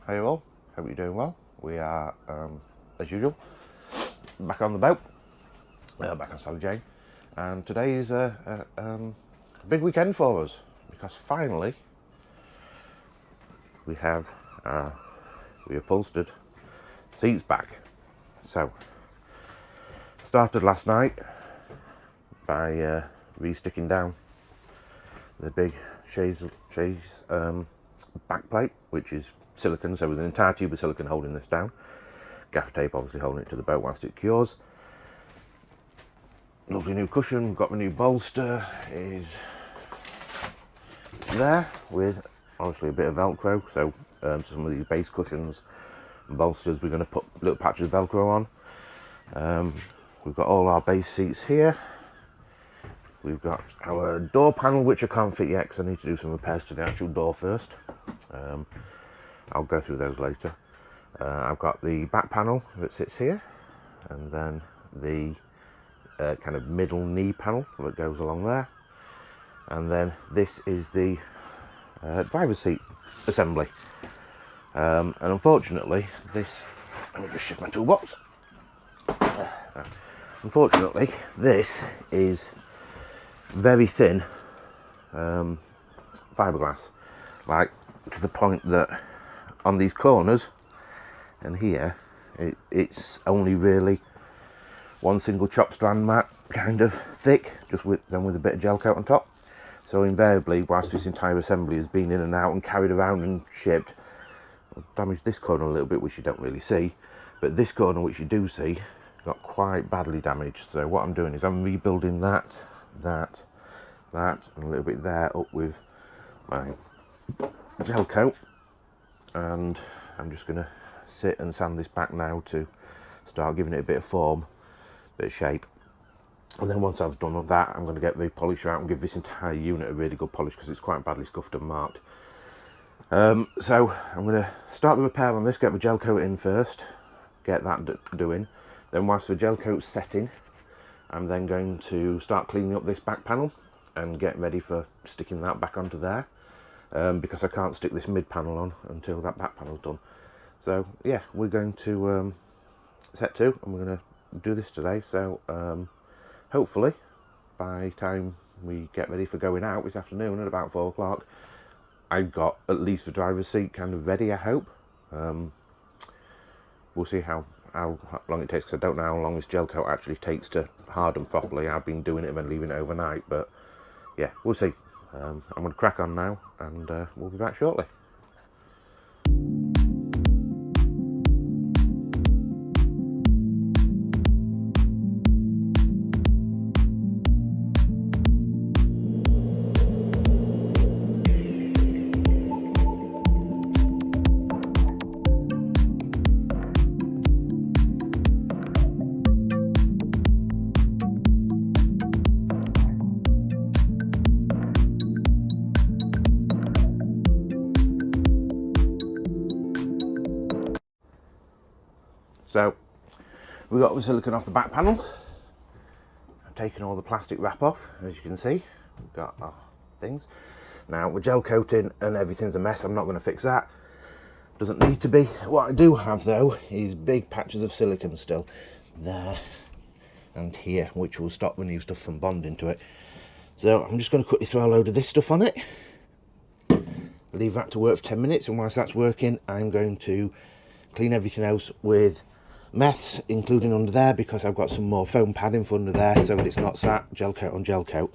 Hey all, hope you're doing well. We are, as usual, back on the boat, back on Sally Jane, and today is a big weekend for us because finally we have reupholstered seats back. So, started last night by re-sticking down the big chaise back plate, which is silicone, so with an entire tube of silicone holding this down. Gaff tape obviously holding it to the boat whilst it cures. Lovely new cushion, we've got the new bolster, is there with obviously a bit of Velcro, so some of these base cushions and bolsters we're going to put little patches of Velcro on. We've got all our base seats here. We've got our door panel, which I can't fit yet because I need to do some repairs to the actual door first. I'll go through those later. I've got the back panel that sits here, and then the kind of middle knee panel that goes along there. And then this is the driver's seat assembly. And unfortunately, let me just shift my toolbox. Unfortunately, this is very thin fibreglass, like to the point that on these corners and here it's only really one single chop strand mat, kind of thick, just with a bit of gel coat on top. So invariably, whilst this entire assembly has been in and out and carried around and shipped, I've damaged this corner a little bit, which you don't really see, but this corner, which you do see, got quite badly damaged. So what I'm doing is I'm rebuilding that, and a little bit there up with my gel coat, and I'm just going to sit and sand this back now to start giving it a bit of form, a bit of shape. And then once I've done that, I'm going to get the polisher out and give this entire unit a really good polish because it's quite badly scuffed and marked. So I'm going to start the repair on this, get the gel coat in first, get that doing. Then whilst the gel coat's setting, I'm then going to start cleaning up this back panel and get ready for sticking that back onto there, because I can't stick this mid panel on until that back panel's done. So yeah, we're going to set to, and we're going to do this today. So hopefully by the time we get ready for going out this afternoon at about 4 o'clock, I've got at least the driver's seat kind of ready, I hope. We'll see how long it takes, because I don't know how long this gel coat actually takes to harden properly. I've been doing it and then leaving it overnight, but yeah, we'll see. I'm going to crack on now, and we'll be back shortly. So we got the silicone off the back panel. I've taken all the plastic wrap off, as you can see. We've got our things. Now the gel coating and everything's a mess. I'm not going to fix that. Doesn't need to be. What I do have though is big patches of silicone still there and here, which will stop the new stuff from bonding to it. So I'm just going to quickly throw a load of this stuff on it. Leave that to work for 10 minutes, and whilst that's working, I'm going to clean everything else with meths, including under there, because I've got some more foam padding for under there so that it's not sat gel coat on gel coat.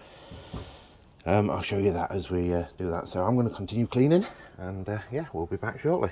I'll show you that as we do that. So I'm going to continue cleaning, and yeah, we'll be back shortly.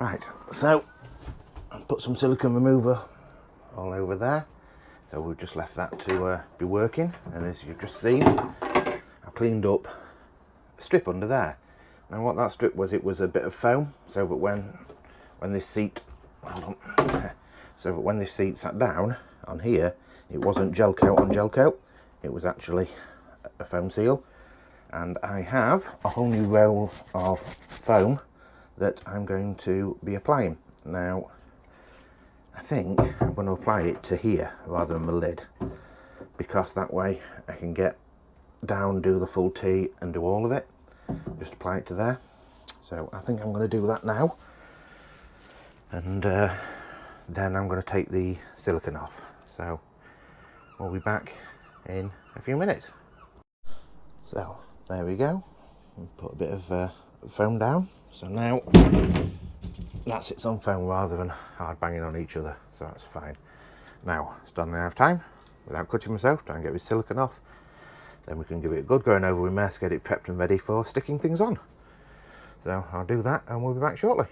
Right, so I'll put some silicone remover all over there. So we've just left that to be working, and as you've just seen, I've cleaned up a strip under there. Now what that strip was, it was a bit of foam, so that when this seat, hold on, so that when this seat sat down on here, it wasn't gel coat on gel coat, it was actually a foam seal. And I have a whole new roll of foam that I'm going to be applying. Now, I think I'm going to apply it to here rather than the lid, because that way I can get down, do the full T and do all of it. Just apply it to there. So I think I'm going to do that now. And then I'm going to take the silicone off. So we'll be back in a few minutes. So there we go. Put a bit of foam down. So now that sits on foam rather than hard banging on each other, so that's fine. Now, starting to have time, without cutting myself, try and get this silicone off. Then we can give it a good going over with mess, get it prepped and ready for sticking things on. So I'll do that and we'll be back shortly.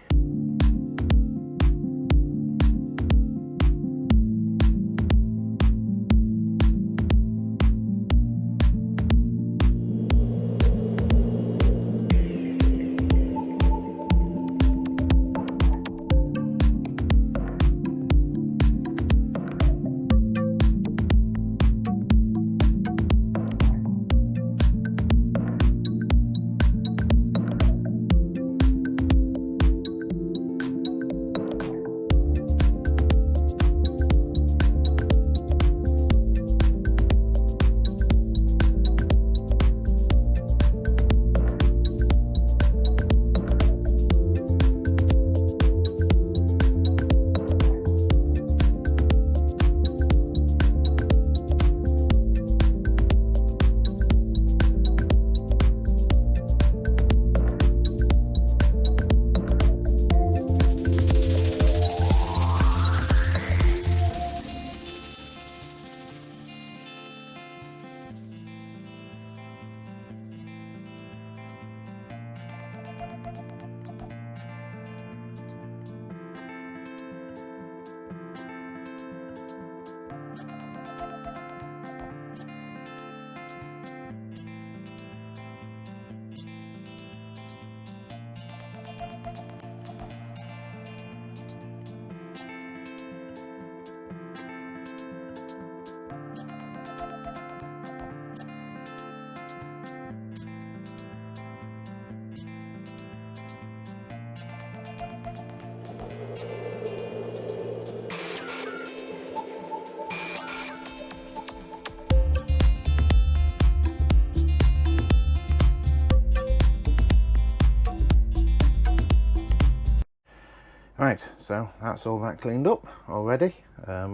Right, so that's all that cleaned up already.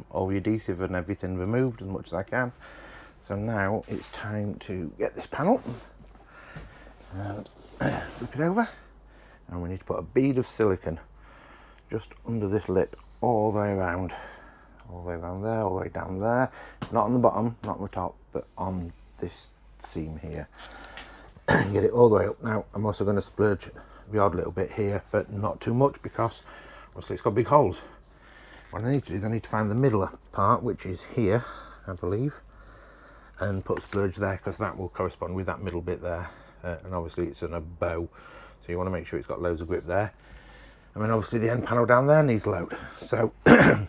All the adhesive and everything removed as much as I can. So now it's time to get this panel and flip it over, and we need to put a bead of silicone just under this lip all the way around. All the way around there, all the way down there. Not on the bottom, not on the top, but on this seam here. Get it all the way up. Now I'm also going to splurge the odd little bit here, but not too much because obviously it's got big holes. What I need to do is I need to find the middle part, which is here, I believe, and put splurge there, because that will correspond with that middle bit there. And obviously it's in a bow, so you want to make sure it's got loads of grip there. And then obviously the end panel down there needs load. So I'm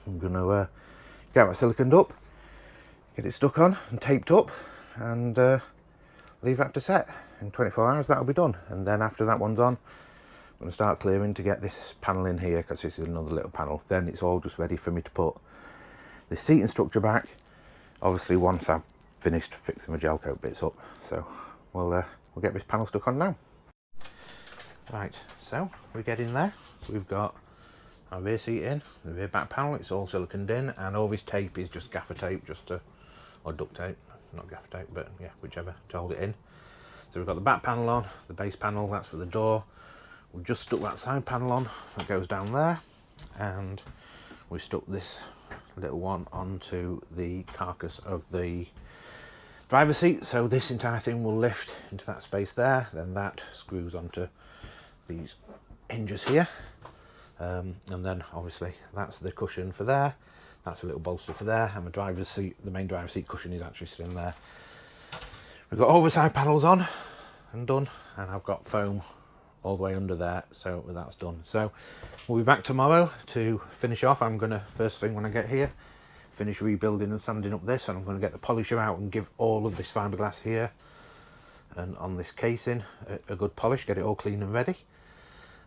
going to get it siliconed up, get it stuck on and taped up, and leave that to set. In 24 hours that'll be done. And then after that one's on, I'm going to start clearing to get this panel in here, because this is another little panel. Then it's all just ready for me to put the seating structure back, obviously once I've finished fixing my gel coat bits up. So we'll get this panel stuck on now. Right, so we get in there. We've got our rear seat in, the rear back panel, it's all siliconed in, and all this tape is just gaffer tape, or duct tape, not gaffer tape, but yeah, whichever, to hold it in. So we've got the back panel on, the base panel, that's for the door. We've just stuck that side panel on, that goes down there, and we stuck this little one onto the carcass of the driver's seat, so this entire thing will lift into that space there. Then that screws onto these hinges here, and then obviously that's the cushion for there, that's a little bolster for there, and the driver's seat, the main driver's seat cushion is actually sitting there. We've got overside panels on and done, and I've got foam all the way under there, so that's done. So we'll be back tomorrow to finish off. I'm going to, first thing when I get here, finish rebuilding and sanding up this, and I'm going to get the polisher out and give all of this fiberglass here and on this casing a good polish, get it all clean and ready,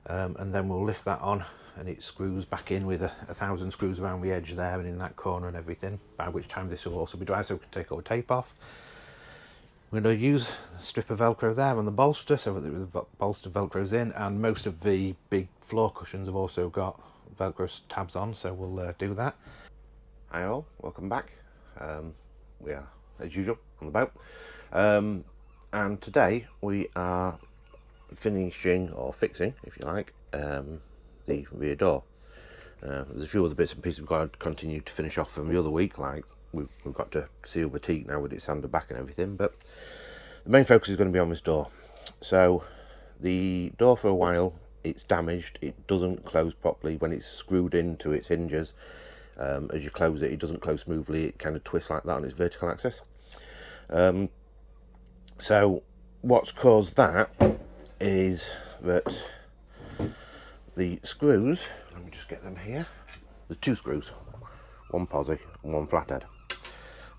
and then we'll lift that on and it screws back in with 1,000 screws around the edge there and in that corner and everything, by which time this will also be dry so we can take all the tape off. I'm going to use a strip of velcro there on the bolster so that the bolster velcros in, and most of the big floor cushions have also got velcro tabs on, so we'll do that. Hi all, welcome back. We are as usual on the boat, and today we are finishing, or fixing if you like, the rear door. There's a few other bits and pieces we've got to continue to finish off from the other week, like we've got to seal the teak now with it sanded back and everything, but the main focus is going to be on this door. So the door, for a while it's damaged, it doesn't close properly when it's screwed into its hinges. As you close it, it doesn't close smoothly, it kind of twists like that on its vertical axis. So what's caused that is that the screws, let me just get them here, there's two screws, one posi and one flathead,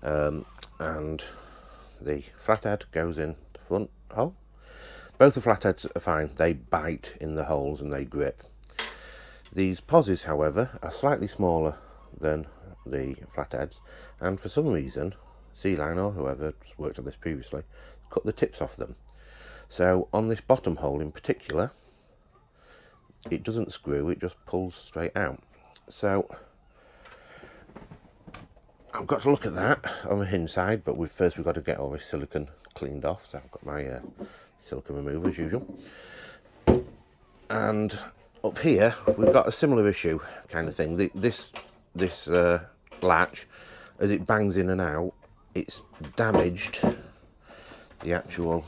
and the flathead goes in the front hole. Both the flatheads are fine, they bite in the holes and they grip. These posis, however, are slightly smaller than the flatheads, and for some reason Sealant or whoever's worked on this previously cut the tips off them. So on this bottom hole in particular, it doesn't screw, it just pulls straight out. So I've got to look at that on the hinge side, but first we've got to get all this silicone cleaned off. So I've got my silicone remover as usual, and up here we've got a similar issue kind of thing. This latch, as it bangs in and out, it's damaged the actual,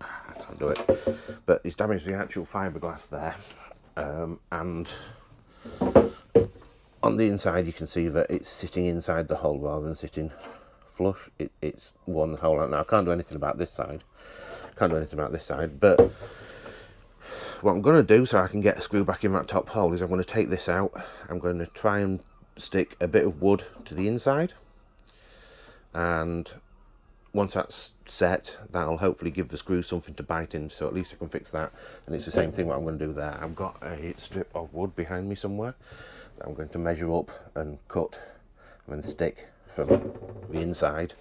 I can't do it, but it's damaged the actual fiberglass there, and on the inside you can see that it's sitting inside the hole rather than sitting flush. It's worn the hole out. Now I can't do anything about this side, but what I'm going to do so I can get a screw back in that top hole is I'm going to take this out. I'm going to try and stick a bit of wood to the inside, and once that's set, that'll hopefully give the screw something to bite in, so at least I can fix that. And it's the same thing what I'm going to do there. I've got a strip of wood behind me somewhere that I'm going to measure up and cut and then stick from the inside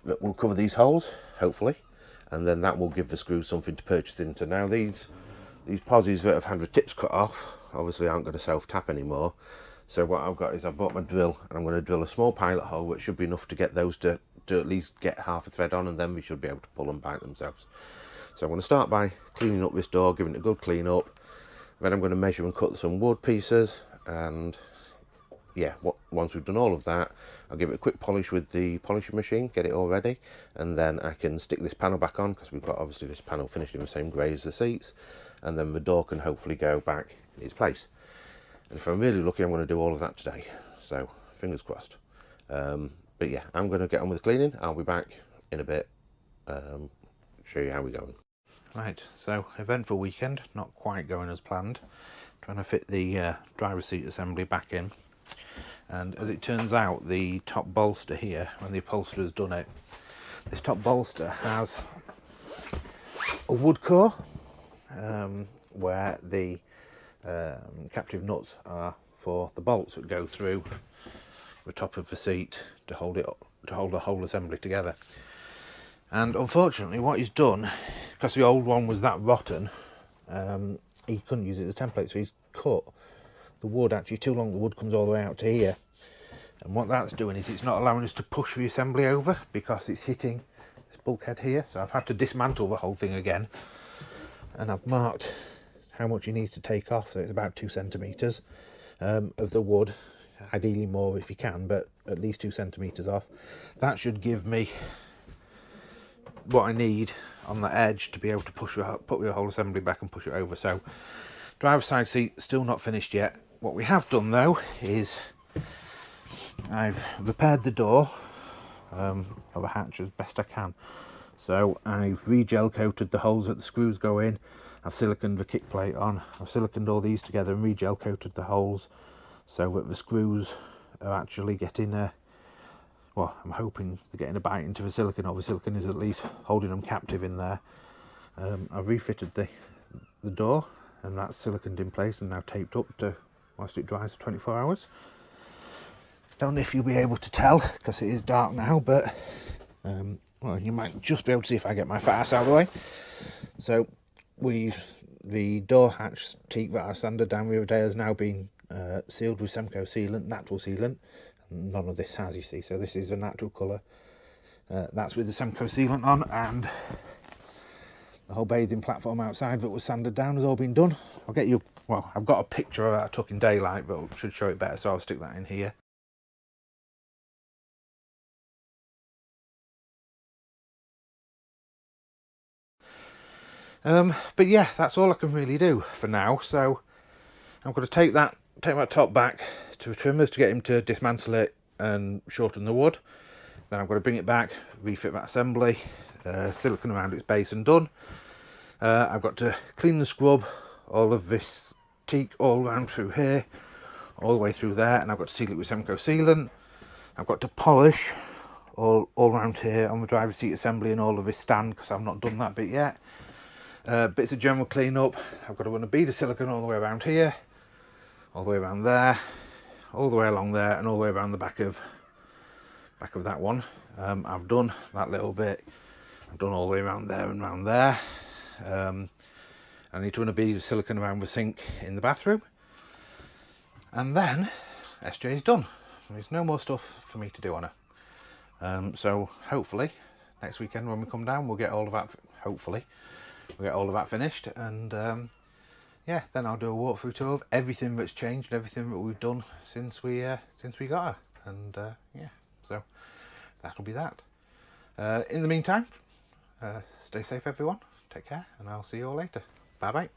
that will cover these holes, hopefully, and then that will give the screw something to purchase into. Now these posis that have had the tips cut off obviously aren't going to self-tap anymore, so what I've got is I've bought my drill, and I'm going to drill a small pilot hole, which should be enough to get those to at least get half a thread on, and then we should be able to pull and bite themselves. So I'm going to start by cleaning up this door, giving it a good clean up, then I'm going to measure and cut some wood pieces, and yeah, once we've done all of that, I'll give it a quick polish with the polishing machine, get it all ready, and then I can stick this panel back on, because we've got obviously this panel finished in the same grey as the seats, and then the door can hopefully go back in its place. And if I'm really lucky, I'm going to do all of that today, so fingers crossed. But yeah, I'm going to get on with the cleaning. I'll be back in a bit, show you how we're going. Right, so eventful weekend, not quite going as planned. Trying to fit the driver's seat assembly back in, and as it turns out, the top bolster here, when the upholsterer's done it, this top bolster has a wood core where the captive nuts are for the bolts that go through the top of the seat to hold it up, to hold the whole assembly together. And unfortunately what he's done, because the old one was that rotten, he couldn't use it as a template, so he's cut the wood actually too long. The wood comes all the way out to here, and what that's doing is it's not allowing us to push the assembly over because it's hitting this bulkhead here. So I've had to dismantle the whole thing again, and I've marked how much he needs to take off, so it's about 2 centimeters of the wood, ideally more if you can, but at least 2 centimeters off. That should give me what I need on the edge to be able to put the whole assembly back and push it over. So driver's side seat still not finished yet. What we have done though is I've repaired the door of a hatch as best I can. So I've re-gel coated the holes that the screws go in. I've siliconed the kick plate on. I've siliconed all these together and re-gel coated the holes so that the screws are actually getting well, I'm hoping they're getting a bite into the silicon, or the silicon is at least holding them captive in there. I've refitted the door, and that's siliconed in place and now taped up to whilst it dries for 24 hours. Don't know if you'll be able to tell because it is dark now, but well, you might just be able to see if I get my fat ass out of the way. So the door hatch teak that I sanded down the other day has now been sealed with semco sealant, natural sealant. None of this has, you see, so this is a natural colour. That's with the semco sealant on, and the whole bathing platform outside that was sanded down has all been done. I'll get you, well, I've got a picture of that I took in daylight, but it should show it better, so I'll stick that in here. But yeah, that's all I can really do for now. So I'm going to take that top back to the trimmers to get him to dismantle it and shorten the wood. Then I'm going to bring it back, refit that assembly, silicone around its base and done. I've got to clean and scrub all of this teak all around through here, all the way through there, and I've got to seal it with semco sealant. I've got to polish all around here on the driver's seat assembly and all of this stand because I've not done that bit yet. Bits of general clean up. I've got to run a bead of silicone all the way around here, all the way around there, all the way along there, and all the way around the back of that one. I've done that little bit. I've done all the way around there and around there. I need to run a bead of silicone around the sink in the bathroom, and then SJ is done. There's no more stuff for me to do on her. So hopefully next weekend when we come down, we'll get all of that. Hopefully we'll get all of that finished, and yeah, then I'll do a walkthrough tour of everything that's changed and everything that we've done since we got her, and yeah, so that'll be that. In the meantime, stay safe everyone, take care, and I'll see you all later. Bye bye.